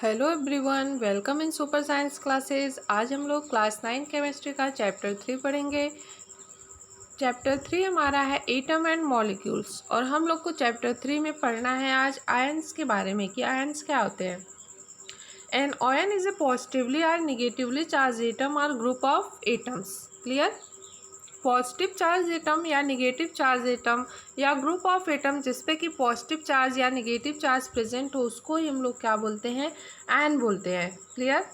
Hello everyone, welcome in super science classes. आज हम लोग क्लास 9 केमिस्ट्री का चैप्टर 3 पढ़ेंगे। चैप्टर 3 हमारा है एटम एंड मॉलिक्यूल्स और हम लोग को चैप्टर 3 में पढ़ना है आज आयंस के बारे में कि आयंस क्या होते हैं। An ion is a positively और निगेटिवली चार्ज एटम और group of atoms. Clear. Positive charge atom या निगेटिव चार्ज एटम या ग्रुप ऑफ एटम जिसपे कि पॉजिटिव चार्ज या निगेटिव चार्ज प्रेजेंट हो उसको ही हम लोग क्या बोलते हैं, आयन बोलते हैं। Clear.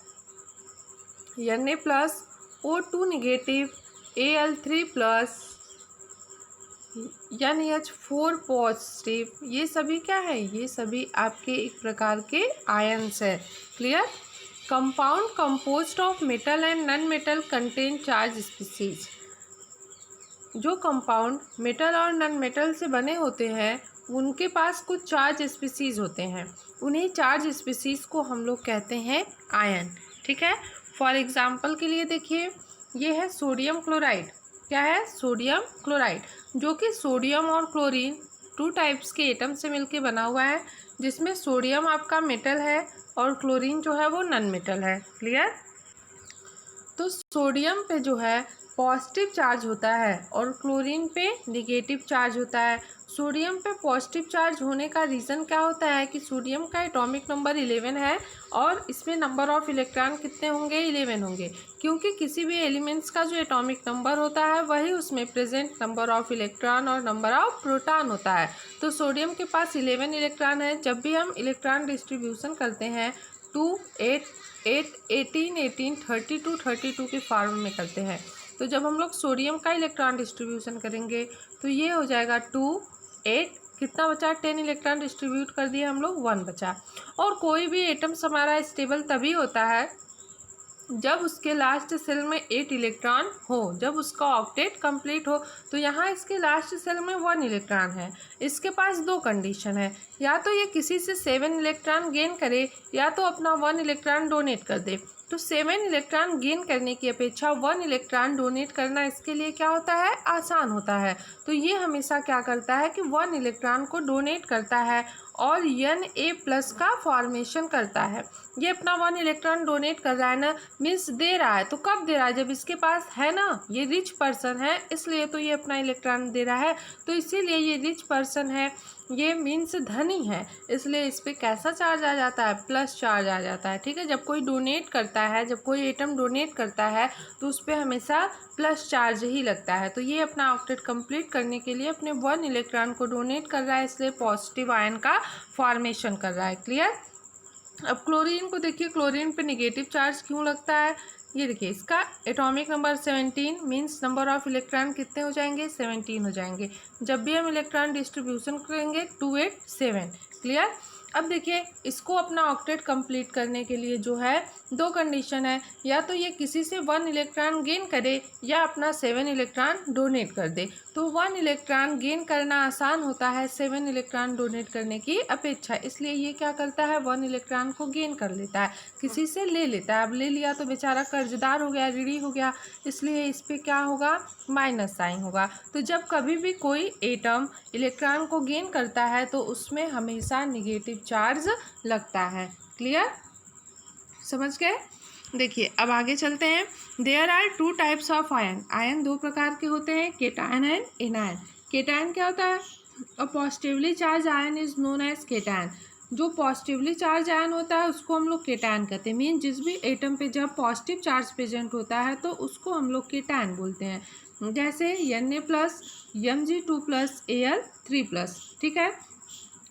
Na plus O2 negative, Al3 plus, NH4 positive, ये सभी क्या है, ये सभी आपके एक प्रकार के आयन्स है। Clear. Compound composed of metal and non metal contain charge species. जो कंपाउंड मेटल और नॉन मेटल से बने होते हैं उनके पास कुछ चार्ज स्पीसीज होते हैं, उन्हीं चार्ज स्पीसीज को हम लोग कहते हैं आयन। ठीक है। फॉर एग्जांपल के लिए देखिए, ये है सोडियम क्लोराइड। क्या है? सोडियम क्लोराइड, जो कि सोडियम और क्लोरीन 2 टाइप्स के एटम से मिलके बना हुआ है, जिसमें सोडियम आपका मेटल है और क्लोरीन जो है वो नॉन मेटल है। क्लियर। तो सोडियम पे जो है पॉजिटिव चार्ज होता है और क्लोरीन पे निगेटिव चार्ज होता है। सोडियम पे पॉजिटिव चार्ज होने का रीज़न क्या होता है कि सोडियम का एटॉमिक नंबर 11 है और इसमें नंबर ऑफ इलेक्ट्रॉन कितने होंगे? 11 होंगे, क्योंकि किसी भी एलिमेंट्स का जो एटॉमिक नंबर होता है वही उसमें प्रेजेंट नंबर ऑफ इलेक्ट्रॉन और नंबर ऑफ प्रोटॉन होता है। तो सोडियम के पास 11 इलेक्ट्रॉन है। जब भी हम इलेक्ट्रॉन डिस्ट्रीब्यूशन करते हैं 2 8 8 18 18 32 32 के फॉर्म में करते हैं। तो जब हम लोग सोडियम का इलेक्ट्रॉन डिस्ट्रीब्यूशन करेंगे तो ये हो जाएगा 2 8, कितना बचा? 10 इलेक्ट्रॉन डिस्ट्रीब्यूट कर दिए हम लोग, 1 बचा। और कोई भी एटम्स हमारा स्टेबल तभी होता है जब उसके लास्ट सेल में 8 इलेक्ट्रॉन हो, जब उसका ऑक्टेट कंप्लीट हो। तो यहाँ इसके लास्ट सेल में 1 इलेक्ट्रॉन है, इसके पास 2 कंडीशन है, या तो ये किसी से 7 इलेक्ट्रॉन गेन करे या तो अपना 1 इलेक्ट्रॉन डोनेट कर दे। तो 7 इलेक्ट्रॉन गेन करने की अपेक्षा 1 इलेक्ट्रॉन डोनेट करना इसके लिए क्या होता है? आसान होता है। तो ये हमेशा क्या करता है कि 1 इलेक्ट्रॉन को डोनेट करता है और Na+ का फॉर्मेशन करता है। ये अपना 1 इलेक्ट्रॉन डोनेट कर रहा है ना, मीन्स दे रहा है। तो कब दे रहा है? जब इसके पास है ना, ये रिच पर्सन है इसलिए तो ये अपना इलेक्ट्रॉन दे रहा है। तो इसीलिए ये रिच पर्सन है, ये मीन्स धनी है, इसलिए इस पर कैसा चार्ज आ जाता है? प्लस चार्ज आ जाता है। ठीक है। जब कोई डोनेट करता है, जब कोई एटम डोनेट करता है तो उस पर हमेशा प्लस चार्ज ही लगता है। तो ये अपना ऑक्टेट कंप्लीट करने के लिए अपने 1 इलेक्ट्रॉन को डोनेट कर रहा है, इसलिए पॉजिटिव आयन का फॉर्मेशन कर रहा है। क्लियर। अब क्लोरीन को देखिए, क्लोरीन पे निगेटिव चार्ज क्यों लगता है? ये देखिए, इसका atomic number 17, means number of electron कितने हो जाएंगे? 17 हो जाएंगे। जब भी हम इलेक्ट्रॉन डिस्ट्रीब्यूशन करेंगे 2 8 7। क्लियर। अब देखिए, इसको अपना ऑक्टेट कंप्लीट करने के लिए जो है 2 कंडीशन है, या तो ये किसी से 1 इलेक्ट्रॉन गेन करे या अपना 7 इलेक्ट्रॉन डोनेट कर दे। तो 1 इलेक्ट्रॉन गेन करना आसान होता है 7 इलेक्ट्रॉन डोनेट करने की अपेक्षा, इसलिए ये क्या करता है? 1 इलेक्ट्रॉन को गेन कर लेता है, किसी से ले लेता है। अब ले लिया तो बेचारा कर्जदार हो गया, ऋणी हो गया, इसलिए इस पर क्या होगा? माइनस साइन होगा। तो जब कभी भी कोई एटम इलेक्ट्रॉन को गेन करता है तो उसमें हमेशा निगेटिव चार्ज लगता है। क्लियर, समझ गए? देखिए, अब आगे चलते हैं। There are 2 types of ion. Ion 2 प्रकार के होते हैं, केटायन एंड एनायन। केटायन क्या होता है? A positively charge ion is known as cation. जो पॉजिटिवली चार्ज आयन होता है उसको हम लोग केटायन कहते हैं। मीन जिस भी एटम पे जब पॉजिटिव चार्ज प्रेजेंट होता है तो उसको हम लोग केटायन बोलते हैं। जैसे Na+, Mg2+, Al3+। ठीक है।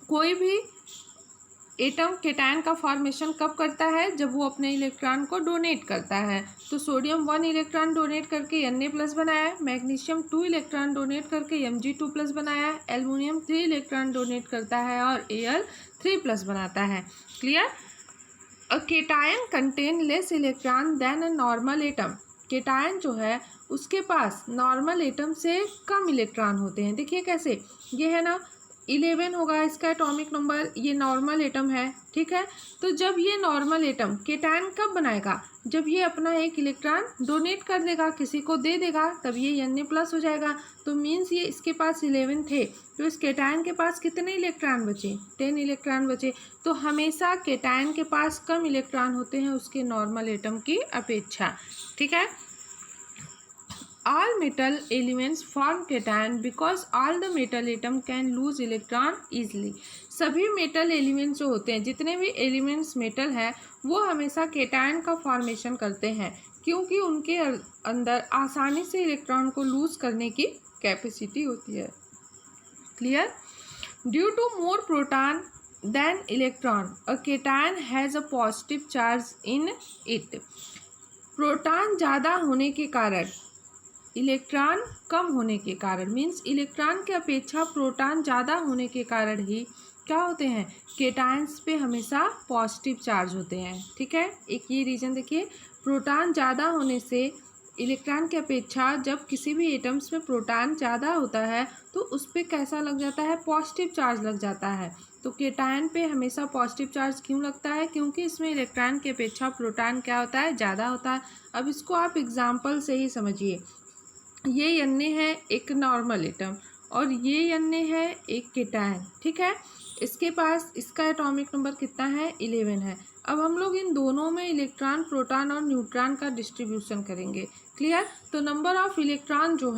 कोई भी एटम केटायन का फॉर्मेशन कब करता है? जब वो अपने इलेक्ट्रॉन को डोनेट करता है। तो सोडियम 1 इलेक्ट्रॉन डोनेट करके Na+ बनाया, मैग्नीशियम 2 इलेक्ट्रॉन डोनेट करके Mg2+ बनाया, एल्युमिनियम 3 इलेक्ट्रॉन डोनेट करता है और Al3+ बनाता है। Clear. A cation contain less electron than a normal atom. Cation जो है उसके पास नॉर्मल एटम से कम इलेक्ट्रॉन होते हैं। देखिए कैसे, ये है ना, 11 होगा इसका एटॉमिक नंबर, ये नॉर्मल एटम है, ठीक है। तो जब ये नॉर्मल एटम केटायन कब बनाएगा, जब ये अपना एक इलेक्ट्रॉन डोनेट कर देगा, किसी को दे देगा, तब ये Na+ हो जाएगा। तो मीन्स ये इसके पास 11 थे, तो इस केटायन के पास कितने इलेक्ट्रॉन बचे, 10 इलेक्ट्रॉन बचे। तो हमेशा केटायन के पास कम इलेक्ट्रॉन होते हैं उसके नॉर्मल एटम की अपेक्षा, ठीक है। All metal elements form cation because all the metal atom can lose electron easily. सभी मेटल एलिमेंट्स जो होते हैं, जितने भी एलिमेंट्स मेटल हैं, वो हमेशा केटायन का फॉर्मेशन करते हैं क्योंकि उनके अंदर आसानी से इलेक्ट्रॉन को लूज करने की कैपेसिटी होती है। Clear? Due to more proton than electron a cation has a positive charge in it. Proton ज़्यादा होने के कारण, इलेक्ट्रॉन कम होने के कारण, मीन्स इलेक्ट्रॉन के अपेक्षा प्रोटॉन ज़्यादा होने के कारण ही क्या होते हैं, केटायंस पे हमेशा पॉजिटिव चार्ज होते हैं, ठीक है। एक ये रीज़न देखिए, प्रोटॉन ज़्यादा होने से इलेक्ट्रॉन की अपेक्षा जब किसी भी एटम्स में प्रोटॉन ज़्यादा होता है तो उस पर कैसा लग जाता है, पॉजिटिव चार्ज लग जाता है। तो केटायन पे हमेशा पॉजिटिव चार्ज क्यों लगता है, क्योंकि इसमें इलेक्ट्रॉन की अपेक्षा प्रोटॉन क्या होता है, ज़्यादा होता है। अब इसको आप एग्जाम्पल से ही समझिए। ये Na है एक नॉर्मल एटम और ये Na है एक केटायन, ठीक है। इसके पास इसका एटॉमिक नंबर कितना है, 11 है। अब हम लोग इन दोनों में इलेक्ट्रॉन, प्रोटॉन और न्यूट्रॉन का डिस्ट्रीब्यूशन करेंगे। क्लियर? तो नंबर ऑफ इलेक्ट्रॉन जो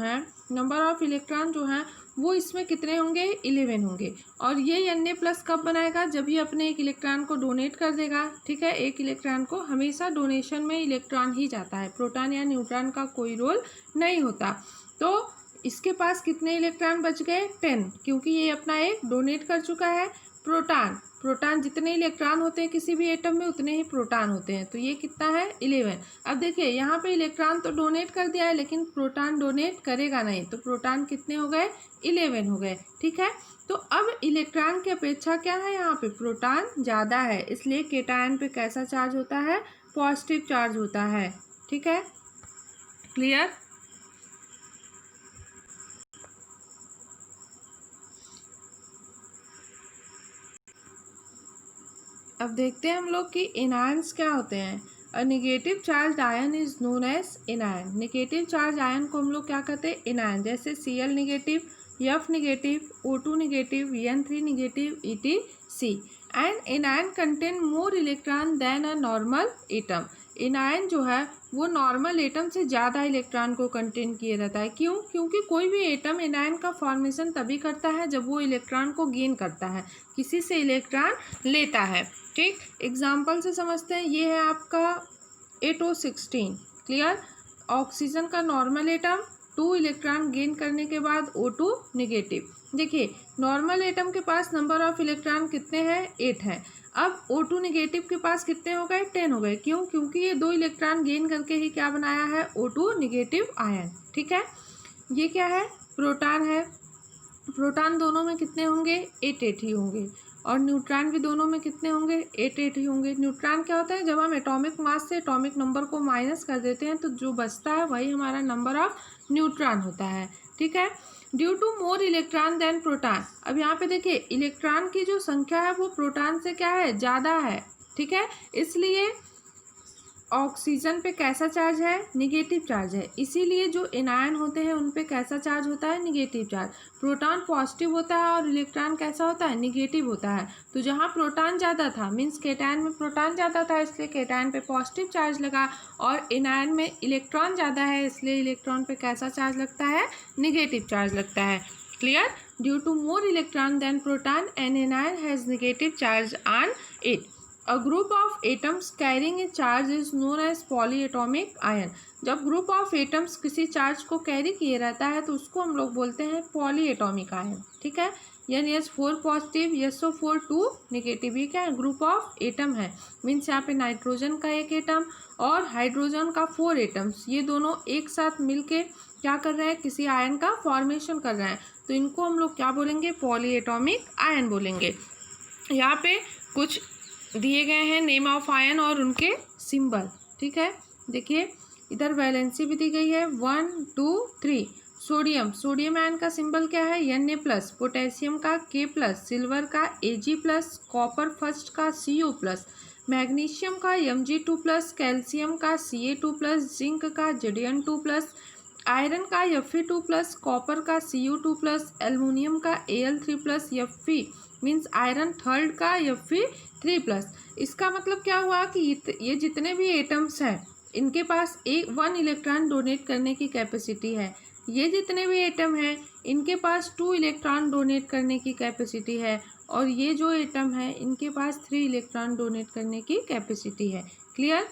हैं वो इसमें कितने होंगे, 11 होंगे। और ये Na+ कब बनाएगा, जब ये अपने एक इलेक्ट्रॉन को डोनेट कर देगा, ठीक है। एक इलेक्ट्रॉन को हमेशा डोनेशन में इलेक्ट्रॉन ही जाता है, प्रोटॉन या न्यूट्रॉन का कोई रोल नहीं होता। तो इसके पास कितने इलेक्ट्रॉन बच गए, 10, क्योंकि ये अपना एक डोनेट कर चुका है। प्रोटॉन जितने इलेक्ट्रॉन होते हैं किसी भी एटम में उतने ही प्रोटॉन होते हैं, तो ये कितना है, 11। अब देखिए यहाँ पे इलेक्ट्रॉन तो डोनेट कर दिया है लेकिन प्रोटॉन डोनेट करेगा नहीं, तो प्रोटॉन कितने हो गए, 11 हो गए, ठीक है। तो अब इलेक्ट्रॉन की अपेक्षा क्या है, यहाँ पे प्रोटॉन ज़्यादा है, इसलिए केटायन पे कैसा चार्ज होता है, पॉजिटिव चार्ज होता है, ठीक है। क्लियर? अब देखते हैं हम लोग कि एनायंस क्या होते हैं। A negative charge ion is known as anion. Negative charge ion को हम लोग क्या कहते हैं, एनायन। जैसे Cl negative, F negative, O2 negative, N3 negative, etc. And anion contain more electron than a normal atom. Anion जो है वो नॉर्मल एटम से ज़्यादा इलेक्ट्रॉन को कंटेन किया रहता है। क्यों? क्योंकि कोई भी एटम एनायन का फॉर्मेशन तभी करता है जब वो इलेक्ट्रॉन को गेन करता है, किसी से इलेक्ट्रॉन लेता है, ठीक। एग्जाम्पल से समझते हैं। ये है आपका 8O16। क्लियर? ऑक्सीजन का नॉर्मल एटम 2 इलेक्ट्रॉन गेन करने के बाद O2 निगेटिव। देखिए नॉर्मल एटम के पास नंबर ऑफ इलेक्ट्रॉन कितने हैं, 8 हैं। अब O2 निगेटिव के पास कितने हो गए, 10 हो गए। क्यों? क्योंकि ये 2 इलेक्ट्रॉन गेन करके ही क्या बनाया है, O2 निगेटिव आयन, ठीक है। ये क्या है, प्रोटॉन है। प्रोटॉन दोनों में कितने होंगे, 8 ही होंगे। और न्यूट्रॉन भी दोनों में कितने होंगे, 8 ही होंगे। न्यूट्रॉन क्या होता है, जब हम एटॉमिक मास से एटॉमिक नंबर को माइनस कर देते हैं तो जो बचता है वही हमारा नंबर ऑफ न्यूट्रॉन होता है, ठीक है। Due to more electron than proton. अब यहाँ पे देखिए इलेक्ट्रॉन की जो संख्या है वो प्रोटॉन से क्या है, ज़्यादा है, ठीक है। इसलिए ऑक्सीजन पे कैसा चार्ज है, निगेटिव चार्ज है। इसीलिए जो एनायन होते हैं उन पे कैसा चार्ज होता है, निगेटिव चार्ज। प्रोटॉन पॉजिटिव होता है और इलेक्ट्रॉन कैसा होता है, निगेटिव होता है। तो जहाँ प्रोटॉन ज़्यादा था, मीन्स केटायन में प्रोटॉन ज़्यादा था इसलिए केटायन पे पॉजिटिव चार्ज लगा, और एनायन में इलेक्ट्रॉन ज़्यादा है इसलिए इलेक्ट्रॉन पे कैसा चार्ज लगता है, निगेटिव चार्ज लगता है। Clear? Due to more electron than proton an anion has negative charge on it. A group of atoms carrying a charge is known as polyatomic ion. जब ग्रुप ऑफ एटम्स किसी charge को carry किए रहता है तो उसको हम लोग बोलते हैं पॉलीएटॉमिक आयन, ठीक है। यानी NH4 पॉजिटिव, SO4 2 निगेटिव। ये क्या है, ग्रुप ऑफ एटम है। मीन्स यहाँ पे नाइट्रोजन का एक एटम और हाइड्रोजन का 4 एटम्स, ये दोनों एक साथ मिलके क्या कर रहे हैं, किसी आयन का फॉर्मेशन कर रहे हैं। तो इनको हम लोग क्या बोलेंगे, पॉलीएटॉमिक आयन बोलेंगे। यहाँ पे कुछ दिए गए हैं नेम ऑफ आयन और उनके सिंबल, ठीक है। देखिए इधर वैलेंसी भी दी गई है 1 2 3। सोडियम आयन का सिंबल क्या है Na प्लस, पोटेशियम का K प्लस, सिल्वर का Ag प्लस, कॉपर फर्स्ट का Co प्लस, मैग्नीशियम का Mg2 प्लस, कैल्शियम का Ca2 प्लस, जिंक का Zn2 प्लस, आयरन का Fe2 प्लस, कॉपर का Cu2 प्लस, एल्युमिनियम का Al3 plus, Fe means iron third का Fe3 plus. इसका मतलब क्या हुआ कि ये जितने भी एटम्स हैं इनके पास वन इलेक्ट्रॉन डोनेट करने की कैपेसिटी है। ये जितने भी एटम हैं इनके पास 2 इलेक्ट्रॉन डोनेट करने की कैपेसिटी है, और ये जो एटम है इनके पास 3 इलेक्ट्रॉन डोनेट करने की कैपेसिटी है। क्लियर?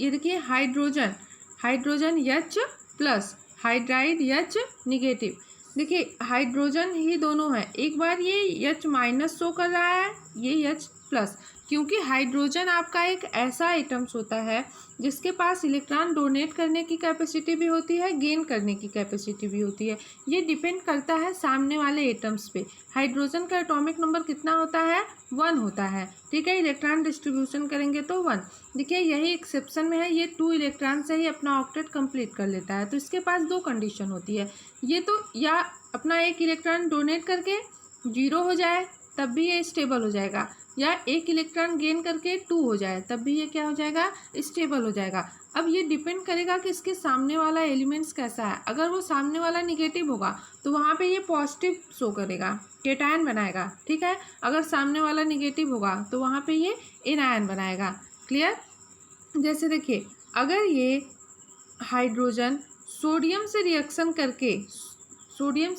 ये देखिए hydrogen H plus, hydride H negative. देखिए हाइड्रोजन ही दोनों है, एक बार ये H माइनस शो कर रहा है, ये H प्लस, क्योंकि हाइड्रोजन आपका एक ऐसा एटम्स होता है जिसके पास इलेक्ट्रॉन डोनेट करने की कैपेसिटी भी होती है, गेन करने की कैपेसिटी भी होती है। ये डिपेंड करता है सामने वाले एटम्स पे। हाइड्रोजन का एटॉमिक नंबर कितना होता है 1 होता है, ठीक है। इलेक्ट्रॉन डिस्ट्रीब्यूशन करेंगे तो 1। देखिए यही एक्सेप्शन में है, ये 2 इलेक्ट्रॉन से ही अपना ऑक्टेट कंप्लीट कर लेता है। तो इसके पास 2 कंडीशन होती है, ये तो या अपना एक इलेक्ट्रॉन डोनेट करके 0 हो जाए तब भी ये स्टेबल हो जाएगा, या एक इलेक्ट्रॉन गेन करके 2 हो जाए तब भी ये क्या हो जाएगा स्टेबल हो जाएगा। अब ये डिपेंड करेगा कि इसके सामने वाला एलिमेंट्स कैसा है। अगर वो सामने वाला निगेटिव होगा तो वहाँ पे ये पॉजिटिव शो करेगा, केटायन बनाएगा, ठीक है। अगर सामने वाला निगेटिव होगा तो वहाँ पे ये एनायन बनाएगा। क्लियर? जैसे देखिए अगर ये हाइड्रोजन सोडियम से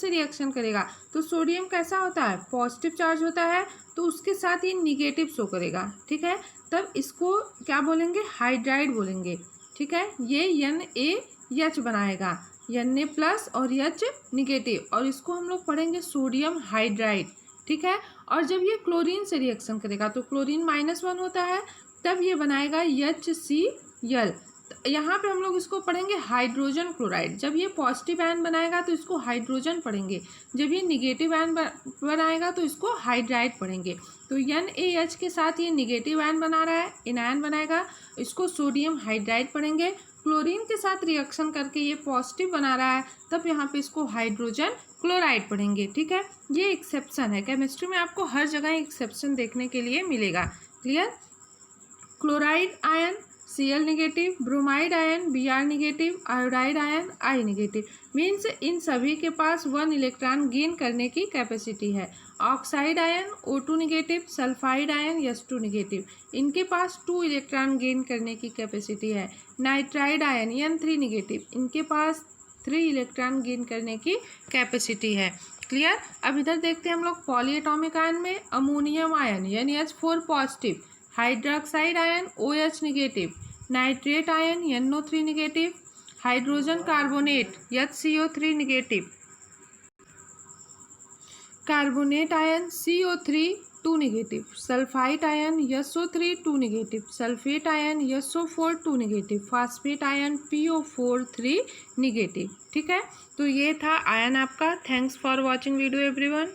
रिएक्शन करेगा तो सोडियम कैसा होता है पॉजिटिव चार्ज होता है, तो उसके साथ ये निगेटिव शो करेगा, ठीक है। तब इसको क्या बोलेंगे हाइड्राइड बोलेंगे, ठीक है। ये NaH बनाएगा, Na प्लस और H निगेटिव, और इसको हम लोग पढ़ेंगे सोडियम हाइड्राइड, ठीक है। और जब ये क्लोरीन से रिएक्शन करेगा तो क्लोरीन -1 होता है, तब ये बनाएगा HCl। यहाँ पे हम लोग इसको पढ़ेंगे हाइड्रोजन क्लोराइड। जब ये पॉजिटिव आयन बनाएगा तो इसको हाइड्रोजन पढ़ेंगे, जब ये निगेटिव आयन बनाएगा तो इसको हाइड्राइड पढ़ेंगे। तो NaH के साथ ये निगेटिव आयन बना रहा है, एनायन बनाएगा, इसको सोडियम हाइड्राइड पढ़ेंगे। क्लोरीन के साथ रिएक्शन करके ये पॉजिटिव बना रहा है, तब यहाँ पे इसको हाइड्रोजन क्लोराइड पढ़ेंगे, ठीक है। ये एक्सेप्शन है, केमिस्ट्री में आपको हर जगह एक्सेप्शन देखने के लिए मिलेगा। Clear? Chloride ion Cl negative, bromide ion Br negative, iodide ion I negative. Means in सभी के पास 1 इलेक्ट्रॉन गेन करने की कैपेसिटी है। Oxide ion O2 negative, sulphide ion S2 negative, इनके पास 2 इलेक्ट्रॉन गेन करने की कैपेसिटी है। नाइट्राइड आयन N3 निगेटिव, इनके पास 3 इलेक्ट्रॉन गेन करने की कैपेसिटी है। क्लियर? अब इधर देखते हैं हम लोग पॉलीएटॉमिक आयन में ammonium ion NH4 positive, hydroxide ion OH negative, nitrate ion NO3 negative, hydrogen carbonate HCO3 negative, carbonate ion CO3 2 negative, sulphide ion SO3 2 negative, sulphate ion SO4 2 negative, phosphate ion PO4 3 negative, ठीक है। तो ये था ion आपका। Thanks for watching video everyone.